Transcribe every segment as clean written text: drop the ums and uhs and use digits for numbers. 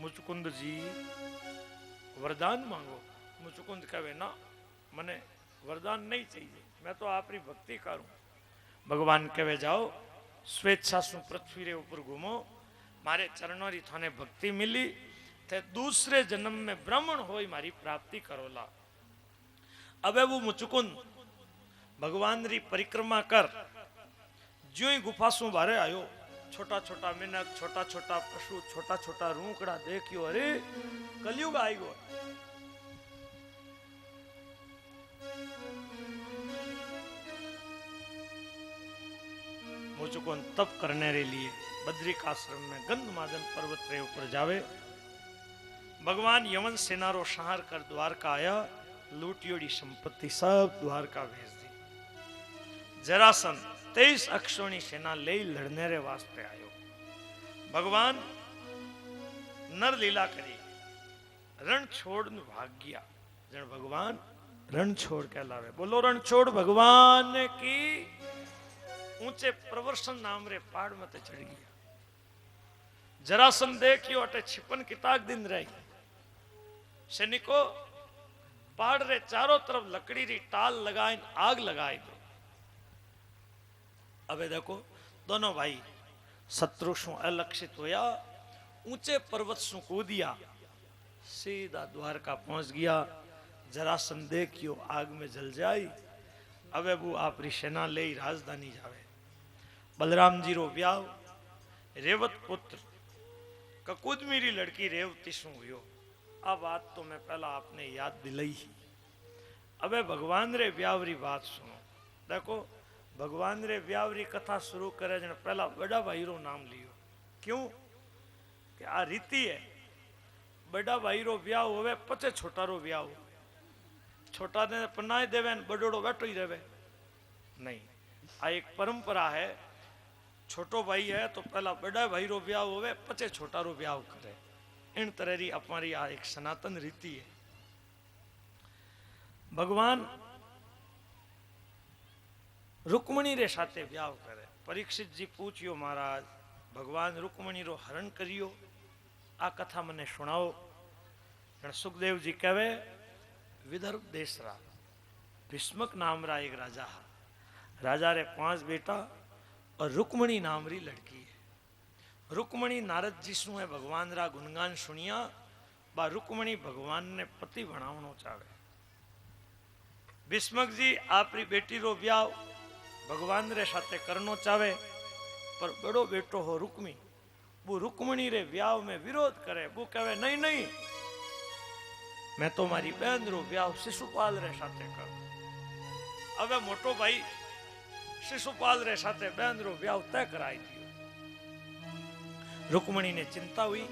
मुचुकुंद जी वरदान मांगो। मुचुकुंद कहे ना, मने वरदान नहीं चाहिए, मैं तो आपरी भक्ति करूं। भगवान कहे जाओ स्वेच्छा सु पृथ्वी रे ऊपर घूमो, मारे चरणों री थाने भक्ति मिली थे दूसरे जन्म में ब्राह्मण होई मारी प्राप्ति करोला। अबे वो मुचुकुंद भगवान री परिक्रमा कर ज्यों ही गुफा सु बारे आयो, छोटा छोटा मिनक, छोटा छोटा पशु, छोटा छोटा रूकड़ा देखियो, अरे कलयुग आई गो। मुचुकुंद तप करने रे लिए बद्रिकाश्रम में गंधमादन पर्वत रे ऊपर जावे। भगवान यमन सेना रो संहार कर द्वारका आया, लूटियोड़ी संपत्ति सब द्वारका भेज दी। जरासंध 23 अक्षोणी सेना ले लड़ने रे वास्ते आयो। भगवान नर लीला करी, रण छोड़ भाग गया। जन भगवान रण छोड़ के लावे, बोलो रण छोड़ भगवान की। ऊंचे प्रवर्षण नाम रे पहाड़ में ते चढ़ गया। जरासंध देखियो अटे छिपन किताक दिन रही। सैनिको पहाड़ रे चारों तरफ लकड़ी री टाल लगाई आग लगाई दो। अबे देखो दोनों भाई शत्रु सु अलक्षित होया, ऊंचे पर्वत सु कूदिया, सीधा द्वारका पहुंच गया। जरासंध देखियो आग में जल जाई। अबे वो आपरी सेना ले राजधानी जावे। बलराम जी रो ब्याह रेवत पुत्र ककुदमी री लड़की रेवती सु हुयो। आ बात तो मैं पहला आपने याद दिलाई ही। अबे भगवान रे ब्याह री बात सुनो। देखो भगवान रे ब्याह री कथा शुरू करे जन पहला बड़ा भाई रो नाम लियो। क्यों कि आ रीति है, बड़ा भाई रो ब्याह होवे पचे छोटा रो ब्याह होवे। छोटा ने पनाए देवे बड़ोड़ो बैठो ही रहे नहीं। आ एक परंपरा है, छोटो भाई है तो पहला बड़ा भाई रो ब्याह होवे पचे छोटा रो ब्याह करे। इन तरह री हमारी आ एक सनातन रीति है। भगवान रुक्मणी रे साथे ब्याह करे। परीक्षित जी पूछियो महाराज भगवान रुक्मणी रो हरण करियो, आ कथा मने सुनाओ। सुखदेव जी कहे विदर्भ देश रा भीष्मक नाम रा एक राजा है। राजा रे 5 बेटा और रुक्मणी नाम री लड़की है। रुक्मणी नारद जी सु है भगवान रा गुणगान सुनिया, बा रुक्मणी भगवान ने पति बनावनो चाहे। भीष्मक जी आपरी बेटी रो ब्याह भगवान रे साथे करनो चाहे, पर बड़ो बेटो हो रुक्मी, वो रुक्मणी रे ब्याह में विरोध करे। वो कहे नहीं नहीं, मैं तो मारी बहन रो ब्याह शिशुपाल रे साथे कर। अबे मोटो भाई शिशुपाल रे साथे बहन रो ब्याह तय कराई दियो। रुक्मणी ने चिंता हुई।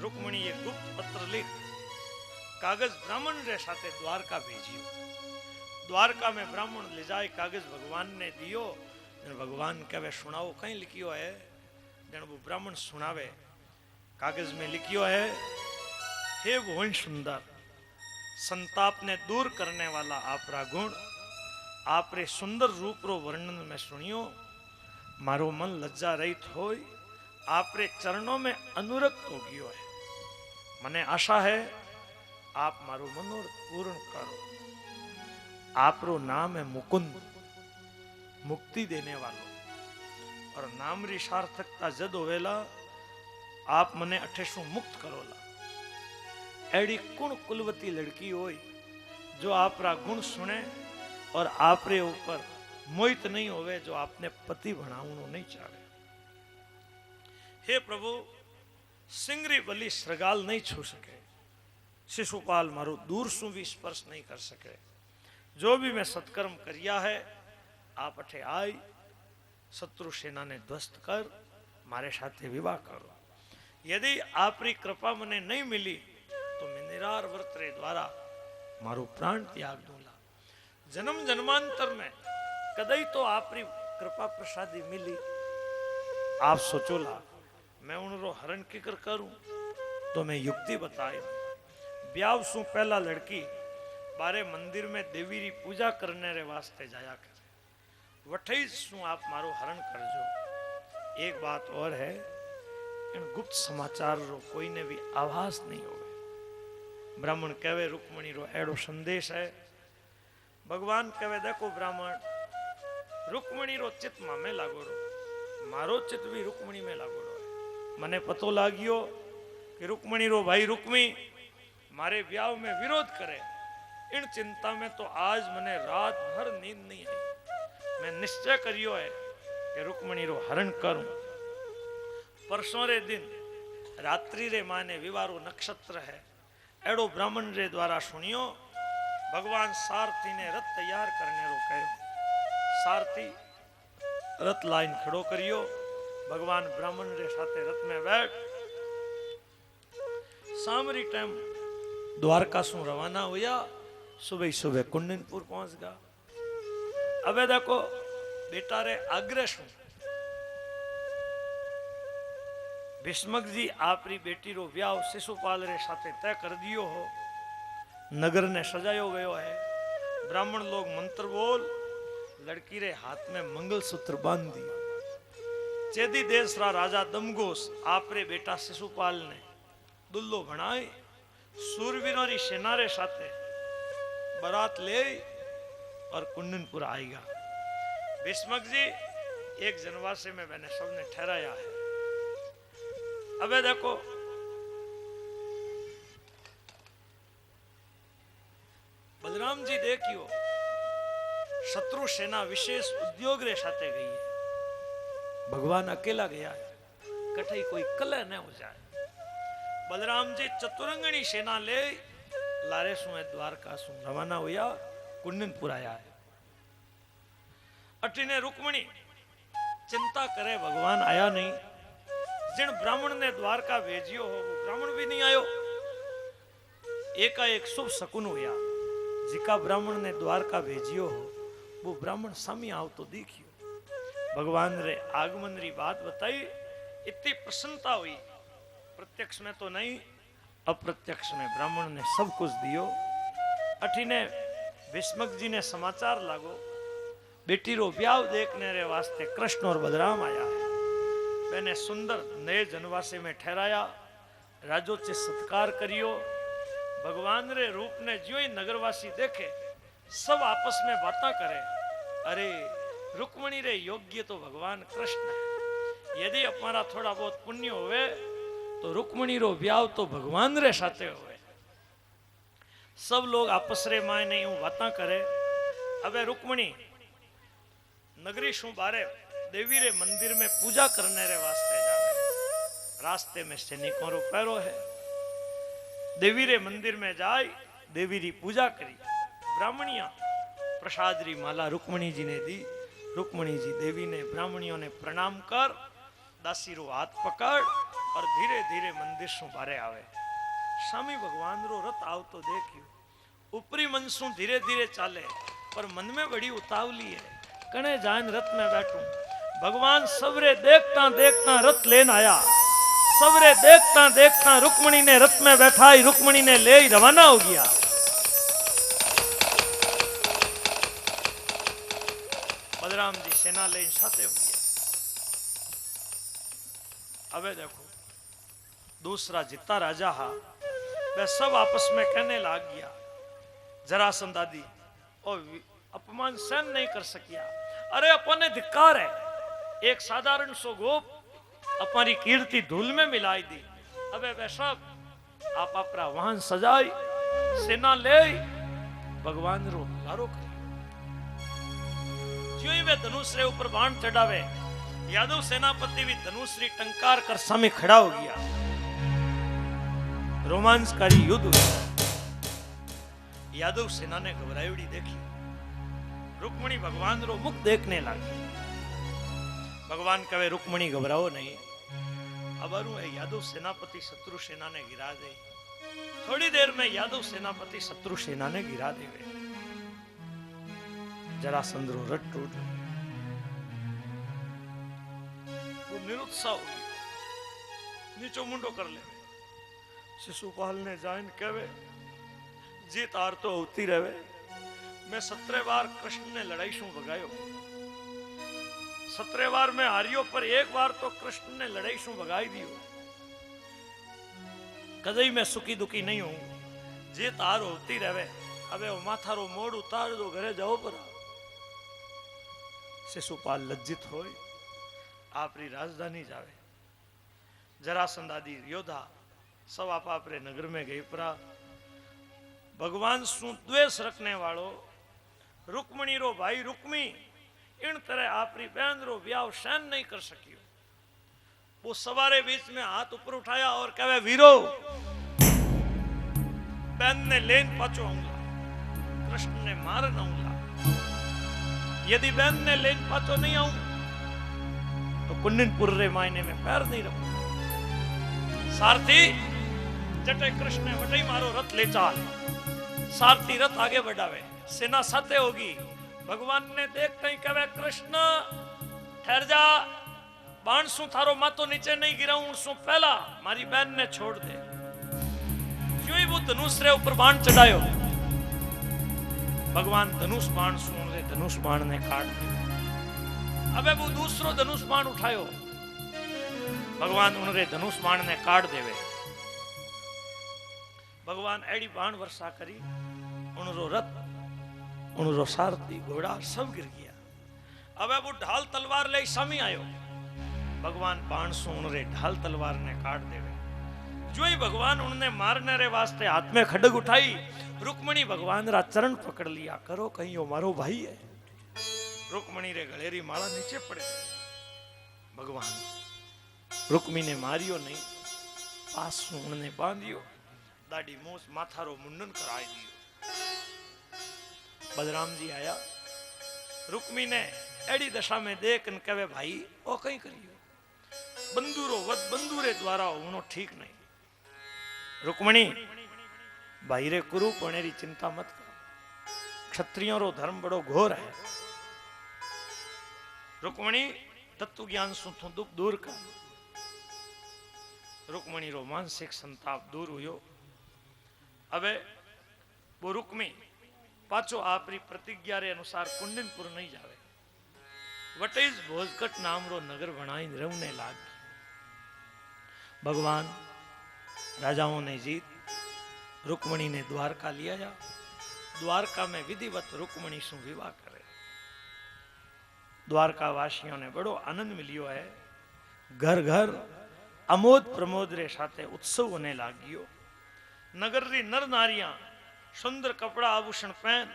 रुक्मणी एक गुप्त पत्र लिख कागज ब्राह्मण रे साथे द्वारका भेजियो। द्वारका में ब्राह्मण ले जाए कागज भगवान ने दियो। भगवान कहे सुनाओ कहीं लिखियो है। जन वो ब्राह्मण सुनावे, कागज में लिखियो है, हे भुवन सुंदर, संताप ने दूर करने वाला आपरा गुण, आपरे सुंदर रूप रो वर्णन में सुनियो मारो मन लज्जा रहित होय, आपरे चरणों में अनुरक्त हो गयो है। मने आशा है आप मारो मनोरथ पूर्ण करो। आपरो नाम है मुकुंद, मुक्ति देने वालो, और नाम री सार्थकता जद होवेला आप मने अठेसु मुक्त करोला। एड़ी कुण कुलवती लड़की होई जो आपरा गुण सुने और आपरे ऊपर मोहित नहीं होवे, जो आपने पति बनावनो नहीं चाहे। हे प्रभु, सिंगरी बलि श्रगाल नहीं छू सके, शिशुपाल मारो दूर सु भी स्पर्श नहीं कर सके। जो भी मैं सत्कर्म करिया है आप अठे आई शत्रु सेना ने ध्वस्त कर मारे साथे विवाह करो। यदि आपरी कृपा मने नहीं मिली तो मैं निरार व्रत रे द्वारा मारो प्राण त्याग दूंगा। जन्म जन्मांतर में कदई तो आपरी कृपा प्रसादी मिली। आप सोचोला मैं उनरो हरण किकर करूं, तो मैं युक्ति बताई। ब्याह सु पहला लड़की बारे मंदिर में देवी री पूजा करने रे वास्ते जाया करे। वठई सु आप मारो हरण करजो। एक बात और है, इन गुप्त समाचार रो कोई ने भी आभास नहीं होवे। ब्राह्मण कहवे रुक्मणी रो एड़ो संदेश है। भगवान कहवे देखो ब्राह्मण, रुक्मणी रो चित में लागोड़ो, मारो चित भी रुक्मणी में लागोड़ो है। मने पतो लागियो कि रुक्मणी रो भाई रुक्मी मारे ब्याह में विरोध करे। इन चिंता में तो आज मने रात भर नींद नहीं आई। मैं निश्चय करियो है कि रुक्मणी रो हरण करूं। परसों रे दिन रात्रि रे माने विवारो नक्षत्र है। एड़ो ब्राह्मण रे द्वारा सुनियो। भगवान सारथी ने रथ तैयार करने रो कहो। सारथी रथ लाइन खड़ो करियो। भगवान ब्राह्मण रे साथे रथ में बैठ सामरी टाइम द्वारका सु रवाना हुआ। सुबह सुबह कुंडनपुर पहुंच गया। अबे देखो बेटा रे आग्रह शू भीष्मक जी आपरी बेटी रो ब्याह शिशुपाल रे साथे तय कर दियो हो। नगर ने सजायो गयो है। ब्राह्मण लोग मंत्र बोल लड़की रे हाथ में मंगलसूत्र बांध दियो। चेदी देश रा राजा दमघोष आपरे बेटा शिशुपाल ने दुल्लो बनाई सूरवीरों री सेना रे साथे बारात ले और कुंडनपुर आएगा। भीष्मक जी एक जनवासे में मैंने सबने ठहराया है। अबे देखो बलराम जी देखियो शत्रु सेना विशेष उद्योग रे साथे गई है। भगवान अकेला गया है, कठई कोई कलह न हो जाए। बलराम जी चतुरंगणी सेना ले लारे सुए द्वारका सु रवाना हुआ। कुंडनपुर आया है। अटिने रुक्मणी चिंता करे भगवान आया नहीं। जिन ब्राह्मण ने द्वारका भेजियो हो वो ब्राह्मण भी नहीं आयो। एकाएक शुभ शकुन हुआ। जिका ब्राह्मण ने द्वारका भेजियो हो वो ब्राह्मण सामी आओ तो देखियो। भगवान रे आगमन री बात बताई। इतनी प्रसन्नता हुई। प्रत्यक्ष में तो नहीं, अप्रत्यक्ष में ब्राह्मण ने सब कुछ दियो। अठीने भीष्मक जी ने समाचार लागो बेटी रो ब्याह देखने रे वास्ते कृष्ण और बलराम आया है। मैंने सुंदर नए जनवासे में ठहराया। राजोचित सत्कार करियो। भगवान रे रूप ने जो ही नगरवासी देखे सब आपस में बातें करे। अरे रुक्मणी रे योग्य तो भगवान कृष्ण है। यदि हमारा थोड़ा बहुत पुण्य होवे तो रुक्मणी रो ब्याह तो भगवान रे साथे होवे। सब लोग आपस रे माय नहीं हूं बातें करे। अबे रुक्मणी नगरी शू बारे देवी रे मंदिर में पूजा करने रे वास्ते जावे। रास्ते में सैनिकों रो पैरो है। देवी रे मंदिर में जाए देवी री पूजा करी। ब्राह्मणिया प्रसाद री माला रुक्मणी जी ने दी। रुक्मणी जी देवी ने ब्राह्मणियों ने प्रणाम कर दासी रो हाथ पकड़ और धीरे धीरे मंदिर सु बारे आवे। स्वामी भगवान रो रथ आव तो देखियो। ऊपरी मन सु धीरे धीरे चाले पर मन में बड़ी उतावली है। कने जान रथ में बैठूं। भगवान सबरे देखता देखता रथ लेन आया। सबरे देखता देखता रुक्मणी ने रथ में बैठाई। रुक्मणी ने ले रवाना हो गया। बलराम जी सेना ले साथे हो गया। अबे देखो दूसरा जितना राजा हा वह सब आपस में कहने लग गया। जरासंध आदि और अपमान सहन नहीं कर सकिया। अरे अपने धिक्कार है। एक साधारण सो गोप अपनी कीर्ति धूल में मिलाई दी। अबे वह सब आप अपना वाहन सजाई सेना ले भगवान रो लारो करी। जो ही वे धनुष रे ऊपर बाण चढ़ावे यादव सेनापति भी धनुष री टंकार कर सामने खड़ा हो गया। रोमांचकारी युद्ध हुआ। यादव सेना ने घबराई देखी। रुक्मणी भगवान रो मुख देखने लगी। भगवान कहे रुक्मणी घबराओ नहीं। अब यादव सेनापति शत्रु सेना ने गिरा दे। थोड़ी देर में यादव सेनापति शत्रु सेना ने गिरा देवे। जरासंध रो रट टूट वो निरुत्साह हुई। नीचो मुंडो कर ले। शिशुपाल ने जान कहे जीत हार तो होती रहे। मैं 17 बार कृष्ण ने लड़ाई शू भगायो। 17 बार में हारियो पर एक बार तो कृष्ण ने लड़ाई शू भगाई दियो। कदई मैं सुखी दुखी नहीं हूं, जे तार होती रहे। अबे वो माथारो मोड़ उतार दो, घरे जाओ पर। शिशुपाल लज्जित होय, आपरी राजधानी जावे। जरासंध आदि योद्धा सब आप आपरे नगर में गई परा। भगवान सु द्वेष रखने वालों रुक्मणी रो भाई रुक्मी इन तरह आपरी बहन रो ब्याह सहन नहीं कर सकियो। वो सवारे बीच में हाथ ऊपर उठाया और कहे, वीरो बहन ने लेन पाचो आऊंगा, कृष्ण ने मार आऊंगा। यदि बहन ने लेन पाचो नहीं आऊं तो कुंडनपुर रे मायने में पैर नहीं रखूंगा। सारथी जटे कृष्ण ने वटई मारो रथ ले चाल। सारथी रथ आगे बढ़ावे, सेना साथे होगी। भगवान ने देखते ही कहे, कृष्ण ठहर जा, बाण सु थारो मातो नीचे नहीं गिराऊं सु पहला मारी बहन ने छोड़ दे। क्यों ही वो धनुष रे ऊपर बाण चढ़ायो। भगवान धनुष बाण सु रे धनुष बाण ने काट दिया। अबे वो दूसरो धनुष बाण उठायो, भगवान उनरे धनुष बाण ने काट देवे। भगवान एड़ी बाण वर्षा करी, उनरो रथ उनरो सारथी घोड़ा सब गिर गया। अबे वो ढाल तलवार ले सामी आयो। भगवान बाण सु उनरे ढाल तलवार ने काट देवे। जो ही भगवान उनने मारने रे वास्ते हाथ में खड्ग उठाई, रुक्मणी भगवान रा चरण पकड़ लिया। करो कहीं वो मारो भाई है। रुक्मणी रे गले री माला नीचे पड़े। भगवान रुक्मी ने मारियो नहीं, पास सु उनने बांधियो, दाढ़ी मूछ माथारो मुंडन कराई दियो। बलराम जी आया, रुक्मी ने एड़ी दशा में देख न कहे, भाई ओ कहीं करियो, बंदूरो वध बंदूरे द्वारा होनो ठीक नहीं। रुक्मणी भाई रे कुरु पणेरी चिंता मत करो, क्षत्रियों रो धर्म बड़ो घोर है। रुक्मणी तत्व ज्ञान सुथो दुख दूर कर। रुक्मणी रो मानसिक संताप दूर हुयो। अबे वो रुक्मी पाचो आपरी प्रतिज्ञा रे अनुसार कुंडनपुर नहीं जावे। वटेज भोजकट नाम रो नगर बनाई रवने लाग। भगवान राजाओं ने जीत रुक्मणी ने द्वारका लिया जा। द्वारका में विधिवत रुक्मणी सु विवाह करे। द्वारका वासियों ने बड़ो आनंद मिलियो है। घर घर अमोद प्रमोद रे साथे उत्सव होने लागियो। नगर री नर नारियां सुंदर कपड़ा आभूषण पहन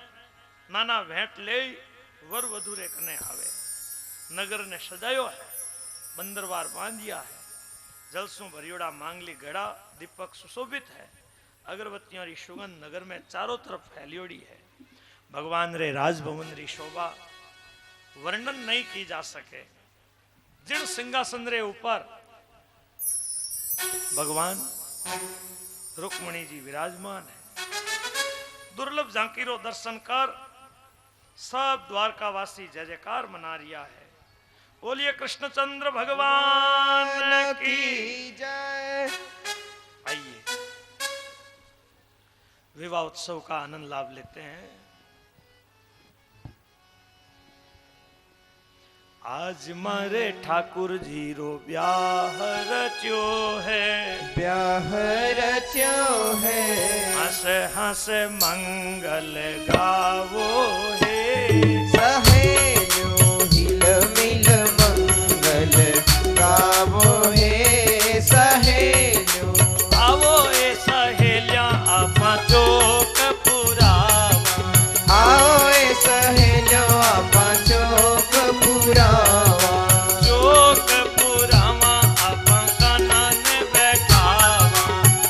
नाना भेंट ले वर वधु रे कने आवे। नगर ने सजायो है, बंदरवार बांधिया है, जलसों भरियोड़ा मांगली घड़ा दीपक सुशोभित है। अगरबत्तियों री सुगंध नगर में चारों तरफ फैलियोड़ी है। भगवान रे राजभवन री शोभा वर्णन नहीं की जा सके। जिन सिंहासन रे ऊपर भगवान रुक्मणी जी विराजमान है, दुर्लभ झांकीरो दर्शन कर सब द्वारकावासी जय जयकार मना रिया है। बोलिए कृष्णचंद्र भगवान की जय। आइए विवाह उत्सव का आनंद लाभ लेते हैं। आज मारे ठाकुर जी रो ब्याह रच्यो है, ब्याह रच्यो है, हंस हंस मंगल गावो है। सहेलो हिल मिल मंगल गावो है। सहेलो आवो ए सहेलिया आपा चौक पुरावा। आओ ए सहेलो आपा चौक पुरावा। चौक पुरावा आपा कानन बैठावा।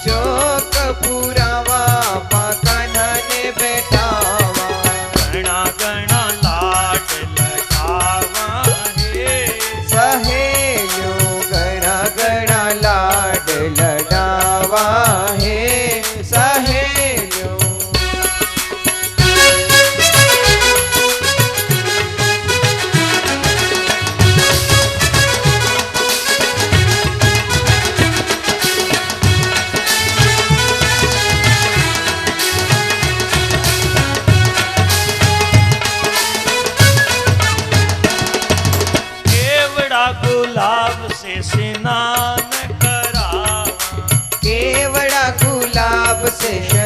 चौक पुरावा आपा कानन बैठावा। गणा गणा लाड लगावा है। सहेलो गणा गणा लाड लडावा है। सहेलो गुलाब से स्नान करावा। केवड़ा शेष